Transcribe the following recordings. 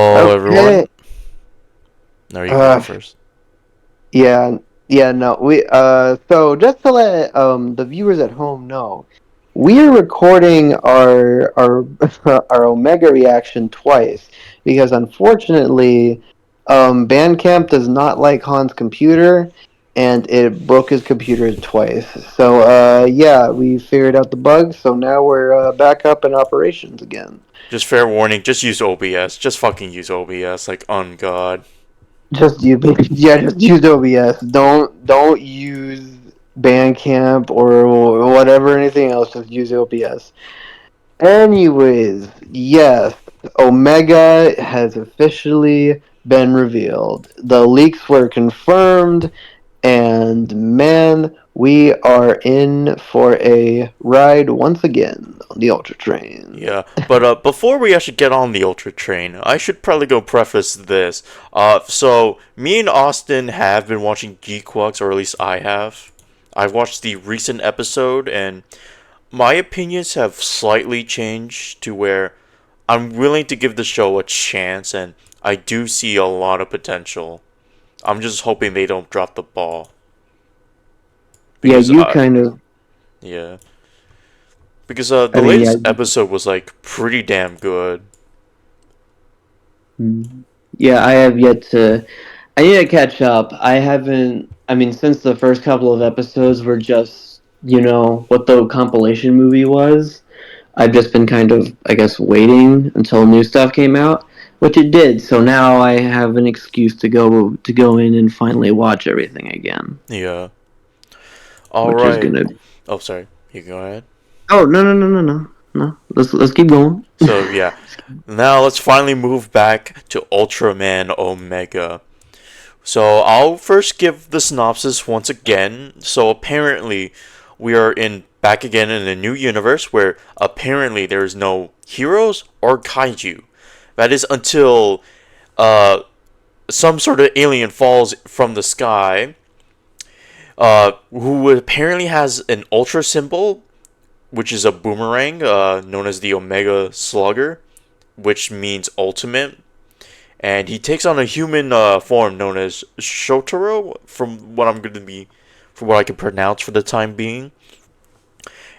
Hello, everyone. Okay. No, you can go Uh, first. yeah, yeah, no, so just to let the viewers at home know, we are recording our our Omega reaction twice because unfortunately, Bandcamp does not like Han's computer, and it broke his computer twice. So, yeah, we figured out the bug, so now we're back up in operations again. Just fair warning, just use OBS. Just fucking use OBS, like, on God. Just use yeah, just use OBS. Don't use Bandcamp or whatever anything else. Just use OBS. Anyways, yes, Omega has officially been revealed. The leaks were confirmed, and man, we are in for a ride once again on the Ultra Train. Yeah, but before we actually get on the Ultra Train, I should probably go preface this. So me and Austin have been watching Geekwalks, or at least I have. I've watched the recent episode, and my opinions have slightly changed to where I'm willing to give the show a chance, and I do see a lot of potential. I'm just hoping they don't drop the ball. Yeah, Because you kind of. yeah, because I the mean, yeah. latest episode was like pretty damn good. Yeah, I have yet to. I need to catch up. I haven't. I mean, since the first couple of episodes were just, what the compilation movie was, I've just been kind of, I guess, waiting until new stuff came out, which it did. So now I have an excuse to go in and finally watch everything again, Yeah. All which is right. gonna. Oh, sorry. You go ahead. Oh, no, no, no, no, no, no. Let's keep going. So yeah, now let's finally move back to Ultraman Omega. So I'll first give the synopsis once again. So apparently, we are in back again in a new universe where apparently there is no heroes or kaiju. That is until uh some sort of alien falls from the sky, who apparently has an ultra symbol, which is a boomerang, known as the Omega Slugger, which means ultimate. And he takes on a human form known as Shotaro, from what I can pronounce for the time being.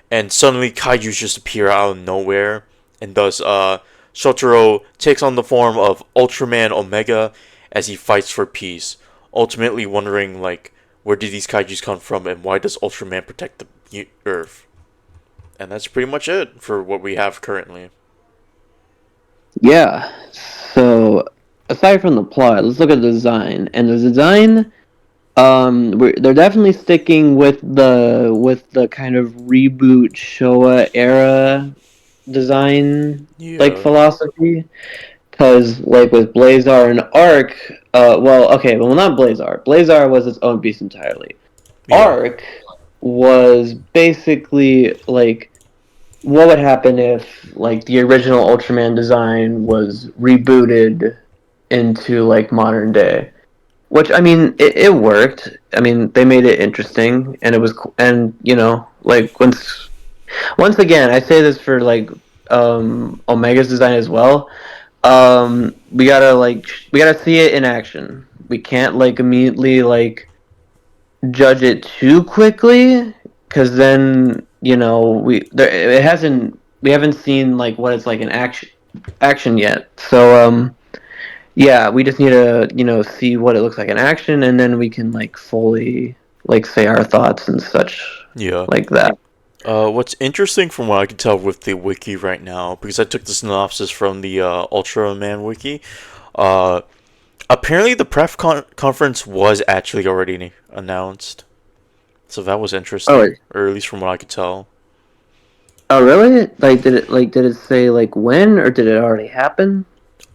And suddenly, kaiju's just appear out of nowhere, and thus, Shotaro takes on the form of Ultraman Omega as he fights for peace, ultimately wondering like where did these kaiju's come from and why does Ultraman protect the Earth? And that's pretty much it for what we have currently. Yeah. So aside from the plot, let's look at the design. And the design, they're definitely sticking with the kind of reboot Showa era design like Yeah. philosophy. Because like with Blazar and Arc, well, not Blazar. Blazar was its own beast entirely. Yeah. Arc was basically like what would happen if like the original Ultraman design was rebooted into like modern day. Which I mean, it worked. I mean, they made it interesting, and it was, and like once again, I say this for like Omega's design as well. We gotta see it in action. We can't like immediately like judge it too quickly, because then we haven't seen like what it's like in action yet. So yeah, we just need to see what it looks like in action, and then we can like fully like say our thoughts and such Yeah. like that. What's interesting from what I can tell with the wiki right now, because I took the synopsis from the Ultraman wiki, uh, apparently the conference was actually already announced. So that was Oh, interesting, or at least from what I could tell. oh really? Did it say like when, or did it already happen?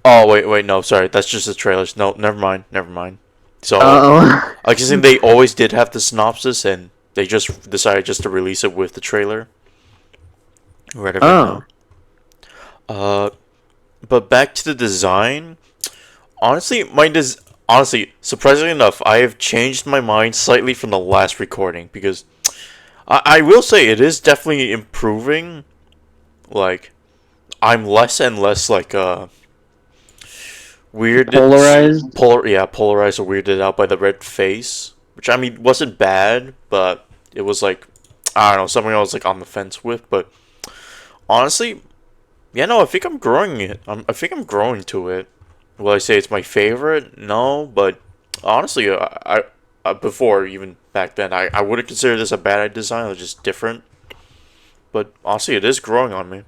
Oh, wait, no, sorry, that's just the trailers. No, never mind. So, Oh. I guess they always did have the synopsis, and they just decided just to release it with the trailer right of it Oh. now. Uh, but back to the design. Honestly, honestly, surprisingly enough, I have changed my mind slightly from the last recording because I will say it is definitely improving. Like, I'm less and less like Polarized. Polarized or weirded out by the red face, which I mean wasn't bad, but it was like I don't know something I was like on the fence with. But honestly, yeah, no, I think I'm growing it. I think I'm growing to it. Will I say it's my favorite? No, but honestly, before even back then, I wouldn't consider this a bad design. It was just different. But honestly, it is growing on me.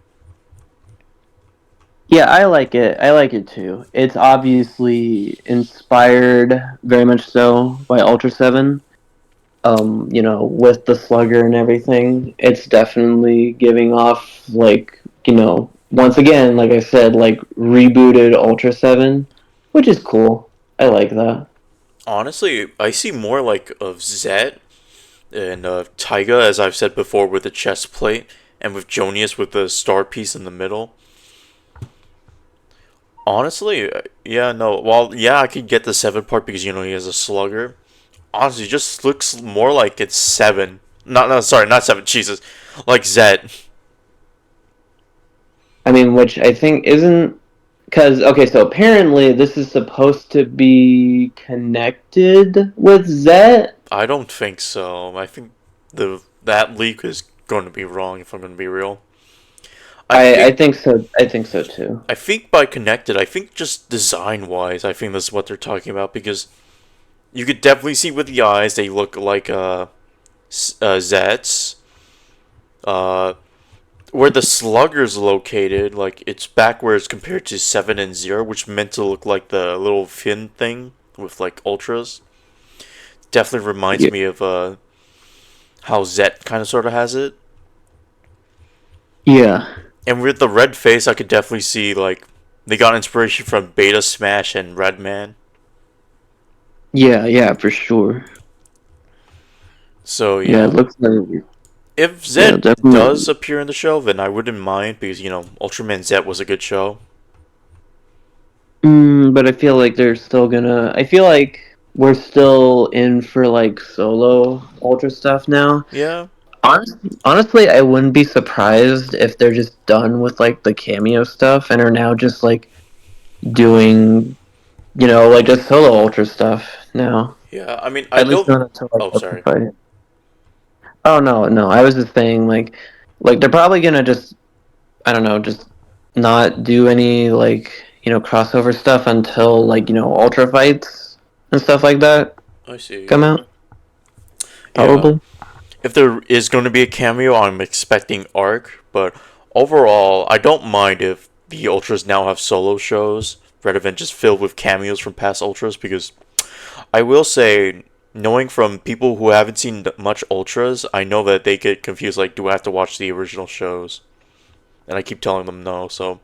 Yeah, I like it. I like it too. It's obviously inspired very much so by Ultra 7. With the slugger and everything, it's definitely giving off like, once again, like I said, like rebooted Ultra 7, which is cool. I like that. Honestly, I see more like of Zet and Taiga, as I've said before, with the chest plate, and with Jonius with the star piece in the middle. Honestly, yeah, no. Well, yeah, I could get the 7 part because he has a slugger. Honestly, it just looks more like it's 7. Not no, sorry, not 7. Jesus, like Zed. I mean, which I think isn't because okay, so apparently this is supposed to be connected with Zet. I don't think so. I think the that leak is going to be wrong. If I'm going to be real, I I think think so. I think so too. I think by connected, I think just design wise, I think that's what they're talking about because you could definitely see with the eyes they look like Zets. Uh, where the slugger's located, like it's backwards compared to 7 and 0, which meant to look like the little fin thing with like ultras. Definitely reminds Yeah. me of how Zet kind of sort of has it. Yeah. And with the red face, I could definitely see like they got inspiration from Beta Smash and Redman. Yeah. Yeah. For sure. So Yeah. It yeah, looks like. if Yeah. Zed does Definitely. appear in the show, then I wouldn't mind because Ultraman Zed was a good show. But I feel like they're still gonna. I feel like we're still in for like solo Ultra stuff now. Yeah, Honestly, I wouldn't be surprised if they're just done with like the cameo stuff and are now just like doing, like just solo Ultra stuff now. yeah. I mean, I At least know. not until like Oh, Ultra sorry. Fight. Oh no, no. I was just saying like they're probably gonna just I don't know, just not do any like crossover stuff until like Ultra Fights and stuff like that I see. come out. Yeah. Probably. If there is going to be a cameo, I'm expecting Arc, but overall, I don't mind if the Ultras now have solo shows rather than just filled with cameos from past Ultras because I will say, knowing from people who haven't seen much Ultras, I know that they get confused like, do I have to watch the original shows? And I keep telling them no, so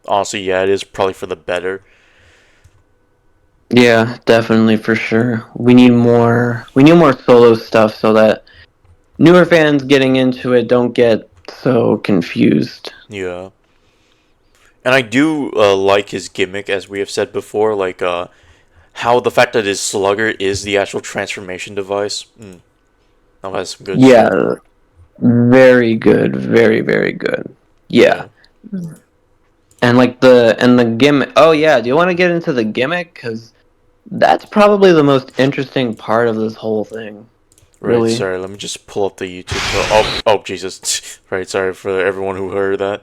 honestly, yeah, it is probably for the better. Yeah, definitely for sure. We need more solo stuff so that newer fans getting into it don't get so confused. Yeah. And I do like his gimmick, as we have said before, like how the fact that his slugger is the actual transformation device. That has some good shit. Yeah, very good, very very good. Yeah. Yeah. And like the gimmick. Oh yeah, do you want to get into the gimmick cuz that's probably the most interesting part of this whole thing, Right, really. sorry, let me just pull up the YouTube. Oh, Jesus. Right, sorry for everyone who heard that.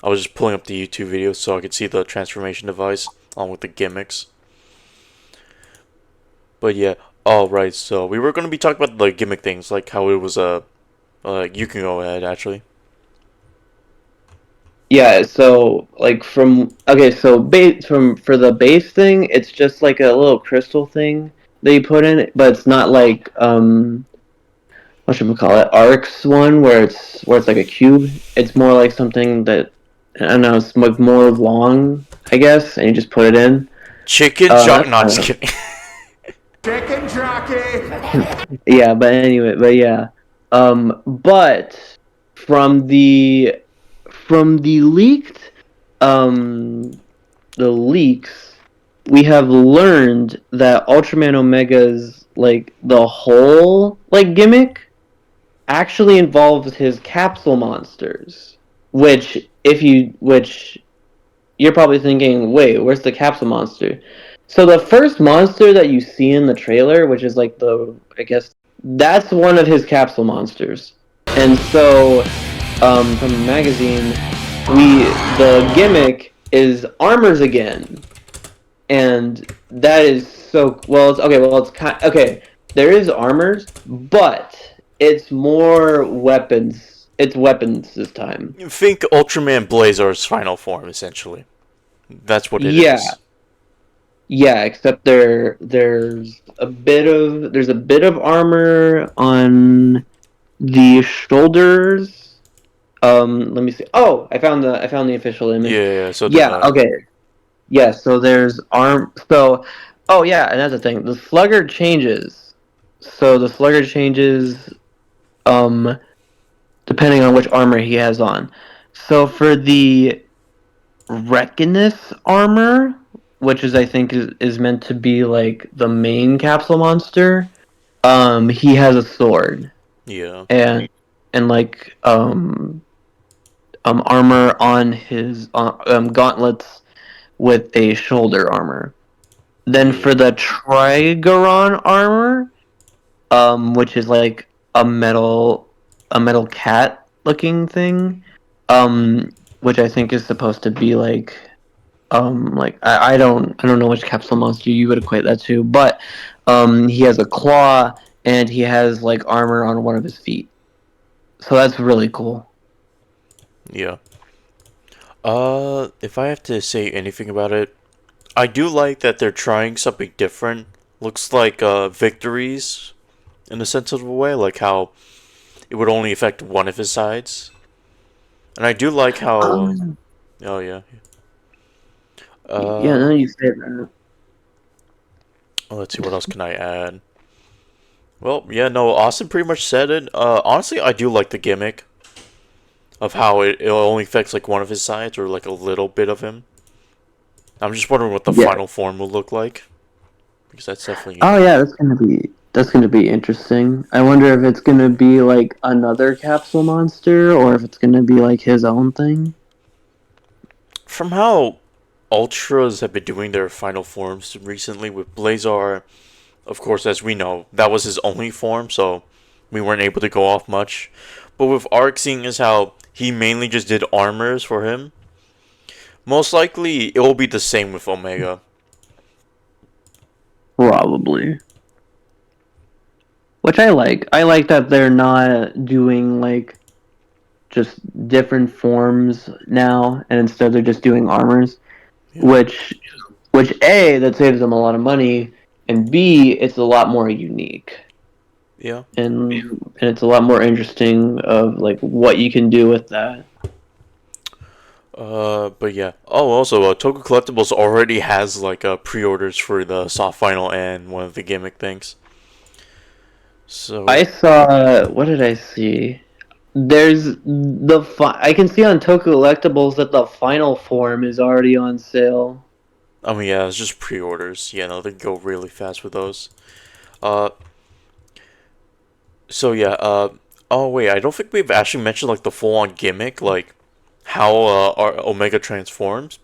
I was just pulling up the YouTube video so I could see the transformation device along with the gimmicks. But yeah, oh, right, so we were going to be talking about the gimmick things, like how it was you can go ahead, actually. Yeah, so like from okay, so base from for the base thing, it's just like a little crystal thing that you put in, but it's not like what should we call it? Arcs one where it's like a cube. It's more like something that I don't know, it's like more long, I guess, and you just put it in. Chicken jock. That's No, kind just of kidding. Chicken jockey. yeah, but anyway, but yeah. But from the from the leaked um the leaks, we have learned that Ultraman Omega's like the whole like gimmick actually involves his capsule monsters, which you're probably thinking, wait, where's the capsule monster? So the first monster that you see in the trailer, which is like I guess that's one of his capsule monsters. And so, from the magazine, the gimmick is armors again, and that is so well. It's okay. Well, it's okay. There is armors, but it's more weapons. It's weapons this time. Think Ultraman Blazar's final form, essentially. That's what it Yeah, is. yeah. Except there's a bit of armor on the shoulders. Let me see. Oh, I found the official image. Yeah, so did Yeah. I. Okay. Yeah. So there's arm. So, oh yeah, and that's the thing. The slugger changes. So the slugger changes. Um, depending on which armor he has on. So for the Reckonus armor, which is I think is meant to be like the main capsule monster, he has a sword Yeah. and like armor on his gauntlets with a shoulder armor. Then for Yeah. the Trigaron armor, which is like a metal cat looking thing, which I think is supposed to be like I don't know which capsule monster you would equate that to, but he has a claw and he has like armor on one of his feet, so that's really cool. Yeah. If I have to say anything about it, I do like that they're trying something different. Looks like victories in a sense of a way, like how it would only affect one of his sides. And I do like how oh yeah. Yeah, now Uh you say that. let's see what else can I add. Well, yeah, no, Austin pretty much said it. Honestly, I do like the gimmick of how it only affects like one of his sides or like a little bit of him. I'm just wondering what the Yeah. final form will look like because that's definitely Oh unique. yeah, that's gonna be interesting. I wonder if it's gonna be like another capsule monster or if it's gonna be like his own thing. From how Ultras have been doing their final forms recently with Blazar, of course, as we know, that was his only form, so we weren't able to go off much. But with Arc, seeing as how he mainly just did armors for him, most likely it will be the same with Omega. Probably. Which I like. I like that they're not doing like just different forms now, and instead they're just doing armors. Yeah. Which, A, that saves them a lot of money, and B, it's a lot more unique, Yeah. and it's a lot more interesting of like what you can do with that. But yeah. Oh, also, Toku Collectibles already has like pre-orders for the soft final and one of the gimmick things. I So, saw. What did I see? I can see on Toku Electables that the final form is already on sale. I mean, yeah, it's just pre-orders. Yeah, no, they go really fast with those. Uh, so yeah. Oh wait, I don't think we've actually mentioned like the full-on gimmick, like how our Omega transforms.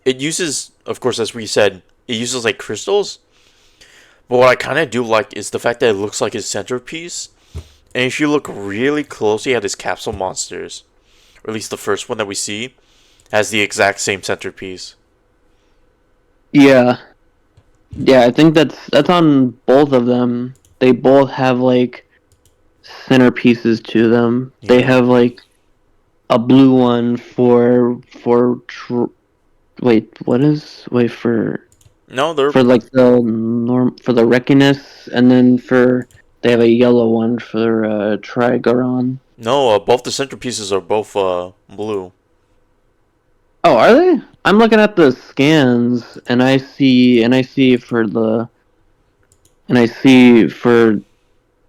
It uses, of course, as we said, it uses like crystals. But what I kind of do like is the fact that it looks like his centerpiece. And if you look really closely at his capsule monsters, or at least the first one that we see, has the exact same centerpiece. Yeah, yeah, I think that's on both of them. They both have like centerpieces to them. They Yeah. have like a blue one wait, what is wait No, they're for like the norm for the Reckonus, and then for they have a yellow one for Trigaron. no. Both the centerpieces are both blue. Oh, are they? I'm looking at the scans, and I see for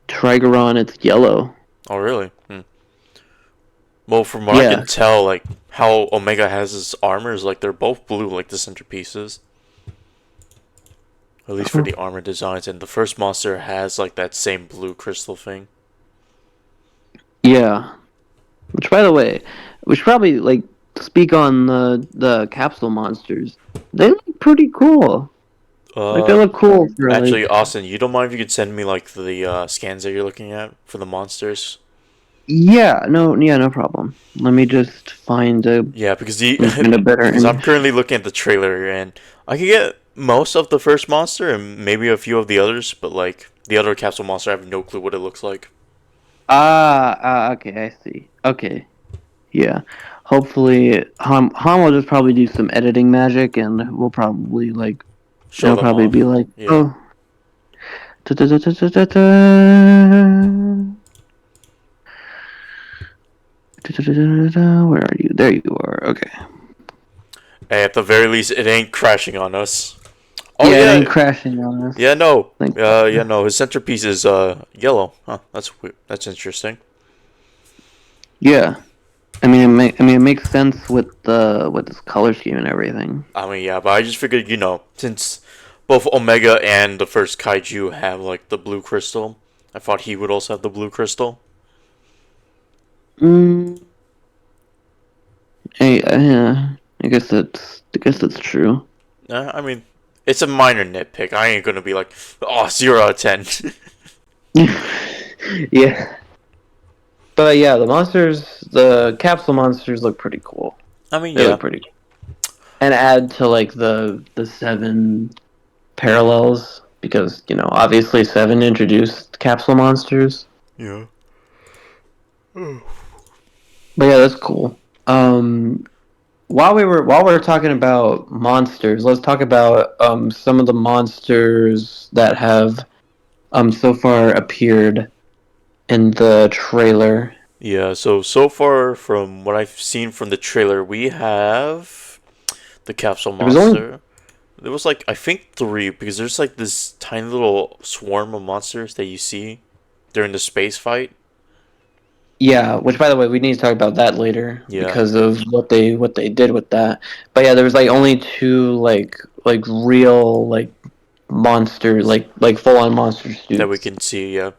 Trigaron it's yellow. Oh, really? Hmm. Well, from what I Yeah. can tell, like how Omega has his armor is like they're both blue, like the centerpieces. At least for the armor designs, and the first monster has like that same blue crystal thing. Yeah. Which, by the way, we should probably like speak on the capsule monsters. They look pretty cool. Like they Uh, look cool for Actually, like. Austin, you don't mind if you could send me like the scans that you're looking at for the monsters? Yeah, no problem. Let me just find a Yeah, because the let me find a better because I'm image. currently looking at the trailer and I can get most of the first monster and maybe a few of the others, but like the other capsule monster, I have no clue what it looks like. Okay, I see. Okay, yeah. Hopefully, Han will just probably do some editing magic, and we'll probably like Show it'll them probably be off. like, Yeah. oh, da, da, da, da, da, da, da. Da, da, da, da, da. Where are you? There you are. Okay. Hey, at the very least, it ain't crashing on us. Oh Yeah, it yeah, ain't crashing on us. yeah, no, Thank yeah, God. no. His centerpiece is yellow. Huh? That's weird. That's interesting. Yeah. I mean, it makes sense with this color scheme and everything. I mean, yeah, but I just figured, since both Omega and the first Kaiju have like the blue crystal, I thought he would also have the blue crystal. Mm, I guess that's true. I mean, it's a minor nitpick. I ain't gonna be like, oh, 0 out of 10. Yeah, but yeah, the capsule monsters look pretty cool. I mean, They yeah, look pretty cool, and add to like the seven parallels because obviously seven introduced capsule monsters. yeah. But yeah, that's cool. While we are talking about monsters, let's talk about some of the monsters that have so far appeared in the trailer. Yeah, so far from what I've seen from the trailer, we have the capsule There was only monster. There was like I think three because there's like this tiny little swarm of monsters that you see during the space fight. Yeah, which by the way, we need to talk about that later Yeah, because of what they did with that. But yeah, there was like only two like real like monster like full on monster that we suits. can see. Yeah,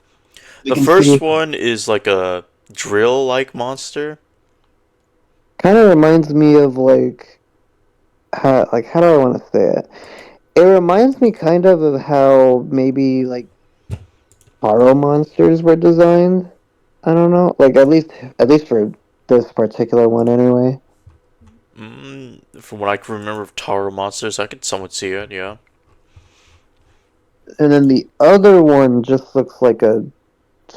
We the can first see one is like a drill-like monster. kind of reminds me of how do I want to say it? It reminds me kind of how maybe like horror monsters were designed. I don't know, like at least for this particular one anyway. From what I can remember of Tower Monsters, I could somewhat see it. Yeah, And then the other one just looks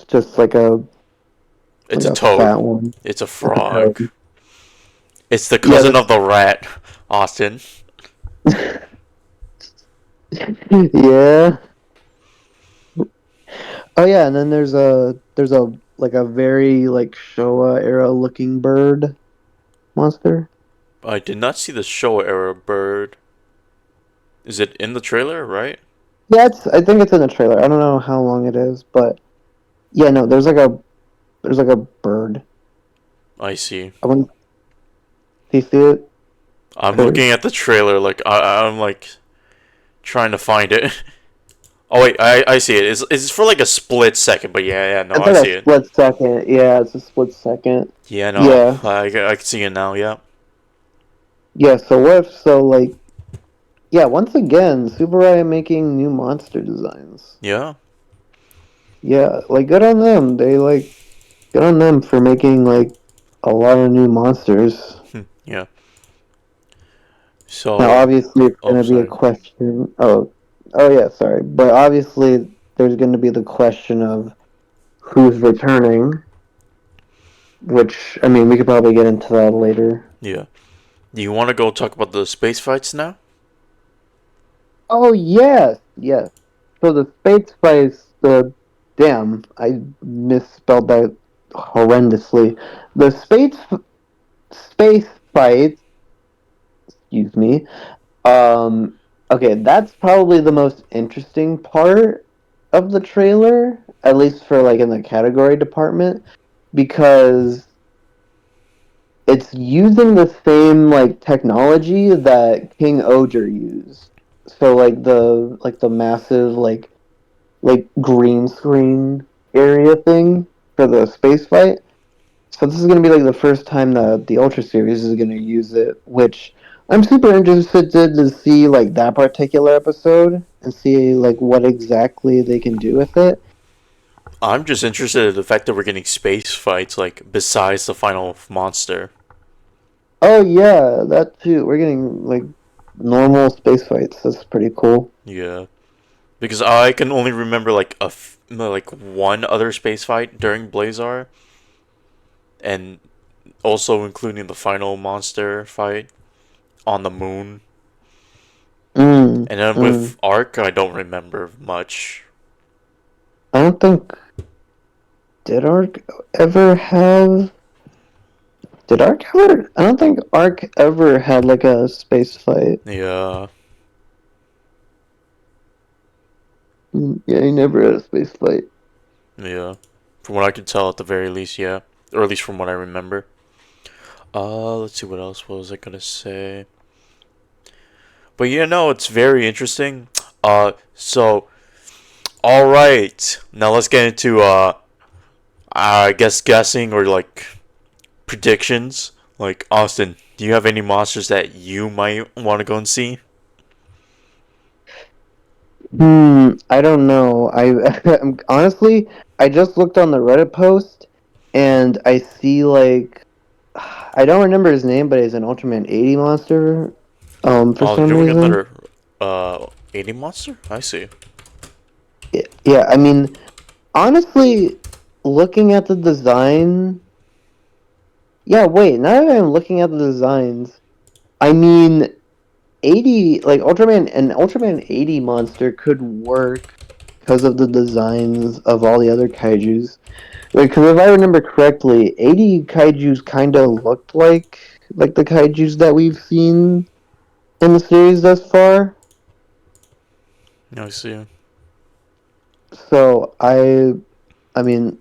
just it's like a a toad. fat one, It's a like a frog. toad. It's the Yeah, cousin of the rat, Austin. yeah. Oh yeah, and then there's a like a very like Showa era looking bird monster. I did not see the Showa era bird. Is it in the trailer? Right? Yeah, I think it's in the trailer. I don't know how long it is, but yeah, no, there's like a bird. I see. I want do you see it? I'm Or looking at the trailer. Like I'm like trying to find it. Oh wait, I see it. It's for like a split second, but yeah, no, it's I like a see it. split second. Yeah, it's a split second. Yeah, no, Yeah. I can see it now. Yeah, Yeah, so what if so like yeah, once again, Subaru making new monster designs. yeah. Yeah, like good on them. Good on them for making like a lot of new monsters. Yeah. Now So, obviously it's oh, gonna be a sorry. question oh yeah, sorry. But obviously there's gonna be the question of who's returning, which I mean we could probably get into that later. Yeah. Do you want to go talk about the space fights now? Oh yes, yes. So the space spice, the damn, I misspelled that horrendously. The space fights, excuse me. Um, okay, that's probably the most interesting part of the trailer, at least for like in the category department, because it's using the same like technology that King Oger used. So like the massive like green screen area thing for the space fight. So this is going to be like the first time that the Ultra series is going to use it, which I'm super interested to see like that particular episode and see like what exactly they can do with it. I'm just interested in the fact that we're getting space fights, like, besides the final monster. Oh yeah, that too. We're getting like normal space fights. That's pretty cool. Yeah. Because I can only remember, like, like one other space fight during Blazar, and also including the final monster fight on the moon. Mm, And then mm. with Arc, I don't remember much. I don't think did Arc ever have did Arc ever? I don't think Arc ever had like a space fight. Yeah. Yeah, he never had a space fight. Yeah. From what I can tell, at the very least, yeah. Or at least from what I remember. Let's see what else was I gonna say. But yeah, no, it's very interesting. So, alright. Now let's get into, I guess guessing or, like, predictions. Like, Austin, do you have any monsters that you might want to go and see? I don't know. Honestly, I just looked on the Reddit post and I see like I don't remember his name, but he's an Ultraman 80 monster. For Oh, some you're doing reason. another, 80 monster? I see. Yeah, I mean, honestly, looking at the design, yeah, wait, now that I'm looking at the designs, I mean, 80, like Ultraman 80 monster could work because of the designs of all the other kaijus. Because if I remember correctly, 80 kaijus kind of looked like the kaijus that we've seen in the series thus far. I see. So I mean,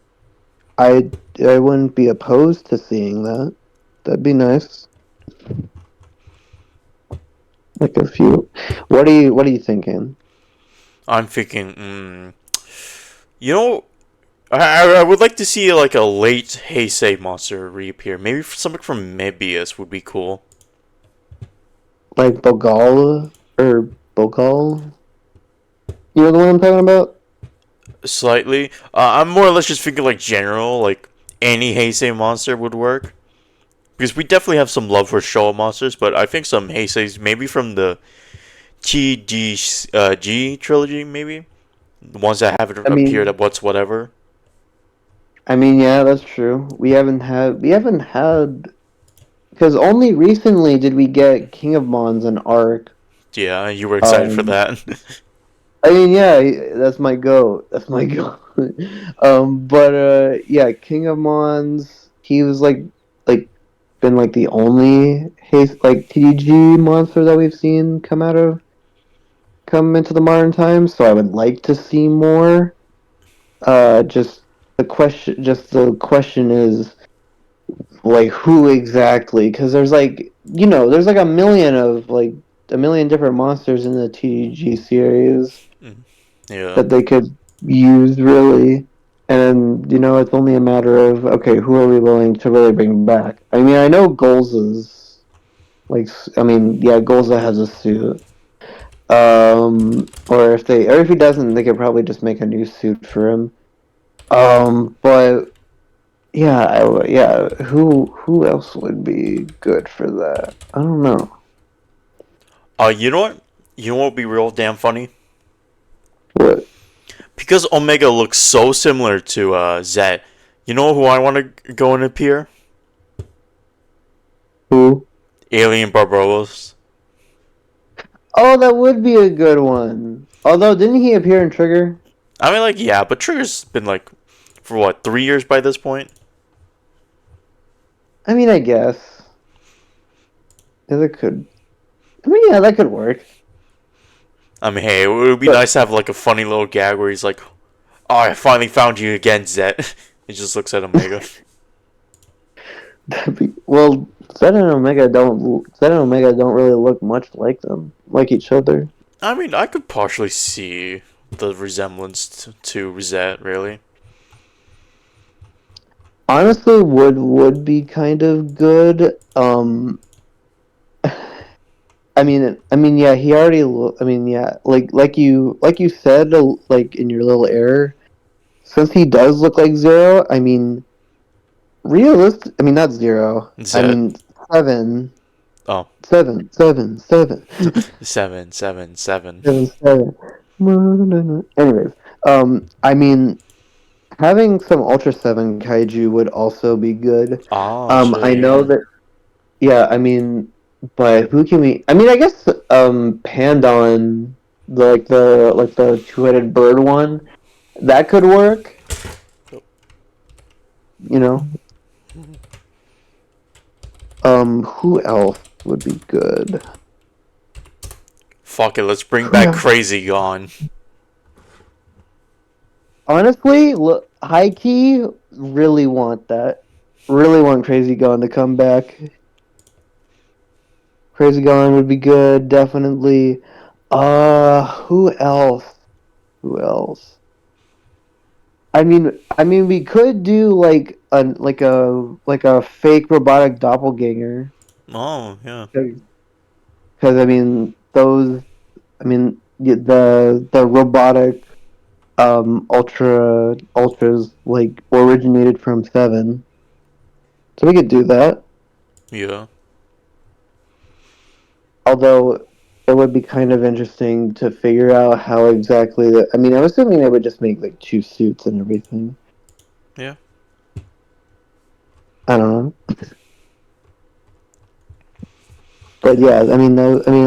I wouldn't be opposed to seeing that. That'd be nice. Like a few. What are you thinking? I'm thinking, you know, I would like to see like a late Heisei monster reappear. Maybe something from Mebius would be cool. Like Bogal or Bogal? You know the one I'm talking about? Slightly. I'm more or less just thinking like general, like any Heisei monster would work. Because we definitely have some love for Showa monsters, but I think some Heiseis, maybe from the TDG trilogy, maybe? The ones that haven't I appeared mean, at whatever. yeah, that's true. We haven't had because only recently did we get King of Mons and Arc. Yeah, you were excited for Um, that. I mean, yeah, that's my goat. That's my goat. But yeah, King of Mons. He was like been like the only haste like TDG monster that we've seen come into the modern times. So I would like to see more. Just the question is like who exactly? Because there's like there's like a million different monsters in the TDG series Yeah. that they could use really. And it's only a matter of okay, who are we willing to really bring back? I mean, I know Goals is I mean, yeah, Golza has a suit. Or if he doesn't, they could probably just make a new suit for him. But yeah, yeah. Who else would be good for that? I don't know. You know what? You know what would be real damn funny? What? Because Omega looks so similar to Zet. You know who I want to go and appear? Who? Alien Barbaros. Oh, that would be a good one. Although, didn't he appear in Trigger? I mean, like, yeah, but Trigger's been like, for what, 3 years by this point? I mean, I guess. Yeah, that could. I mean, yeah, that could work. I mean, hey, it would be But nice to have like a funny little gag where he's like, "Oh, I finally found you again, Zet." He just looks at Omega. well, Zed and Omega don't really look much like each other. I mean, I could partially see the resemblance to Zet, really. honestly, would be kind of good. Yeah, he already. Yeah, like you said, like in your little error, since he does look like Zero. Realistic. Not Zero. Zed. Seven, Oh, seven, seven, seven, seven, seven, seven. seven, seven. Anyways, having some Ultra Seven kaiju would also be good. Oh, shit, I know yeah. that. Yeah, but who can we? I guess Pandon, the two-headed bird one, that could work. You know. Who else would be good? Fuck it, let's bring Who back else? Crazy Gone. Honestly, look, high key, really want that. Really want Crazy Gone to come back. Crazy Gone would be good, definitely. Who else? Who else? We could do like a fake robotic doppelganger. Oh, yeah. Because those. The robotic ultras like originated from Seven, so we could do that. Yeah. Although it would be kind of interesting to figure out how exactly that. I'm assuming they would just make like two suits and everything. Yeah. I don't know, but yeah,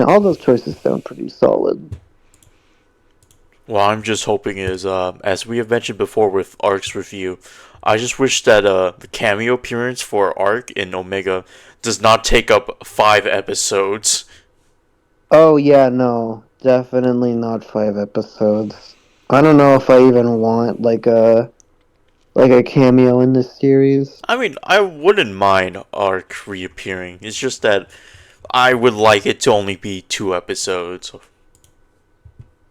all those choices sound pretty solid. What I'm just hoping is, as we have mentioned before with Ark's review, I just wish that the cameo appearance for Ark in Omega does not take up 5 episodes. Oh yeah, no, definitely not 5 episodes. I don't know if I even want like a cameo in this series. I mean, I wouldn't mind Ark reappearing. It's just that I would like it to only be 2 episodes.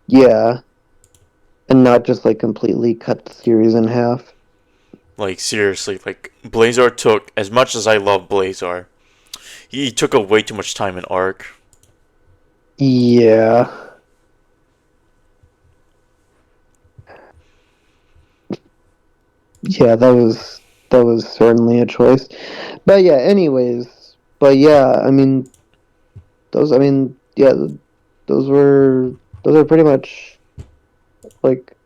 Yeah, and not just like completely cut the series in half. Like, seriously, like, Blazar took, as much as I love Blazar, he took up way too much time in Ark. Yeah. Yeah, that was certainly a choice. But yeah, anyways. But yeah, those yeah, those were those are pretty much like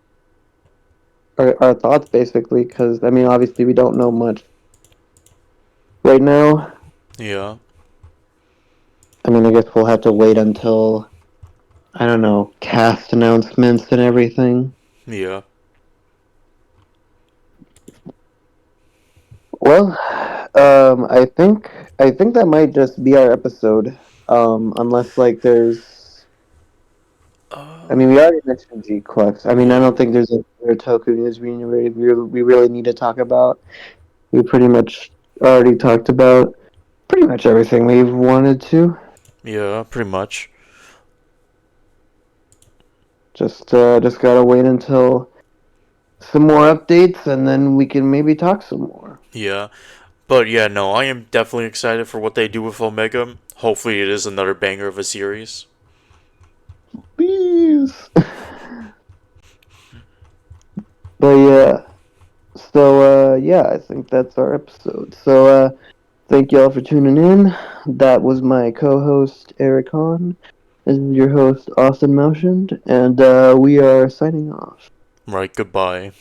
our thoughts basically because obviously we don't know much right now. Yeah, I guess we'll have to wait until I don't know, cast announcements and everything. yeah, Well, I think that might just be our episode. Unless like there's, we already mentioned G Quest. I yeah, don't think there's other Toku news we really need to talk about. We pretty much already talked about pretty much everything we've wanted to. yeah, pretty much. Just gotta wait until some more updates, and then we can maybe talk some more. Yeah. But yeah, no, I am definitely excited for what they do with Omega. Hopefully, it is another banger of a series. Peace. But yeah. So yeah, I think that's our episode. So thank you all for tuning in. That was my co-host Eric Hahn. This is your host Austin Motioned, and we are signing off. Right, goodbye.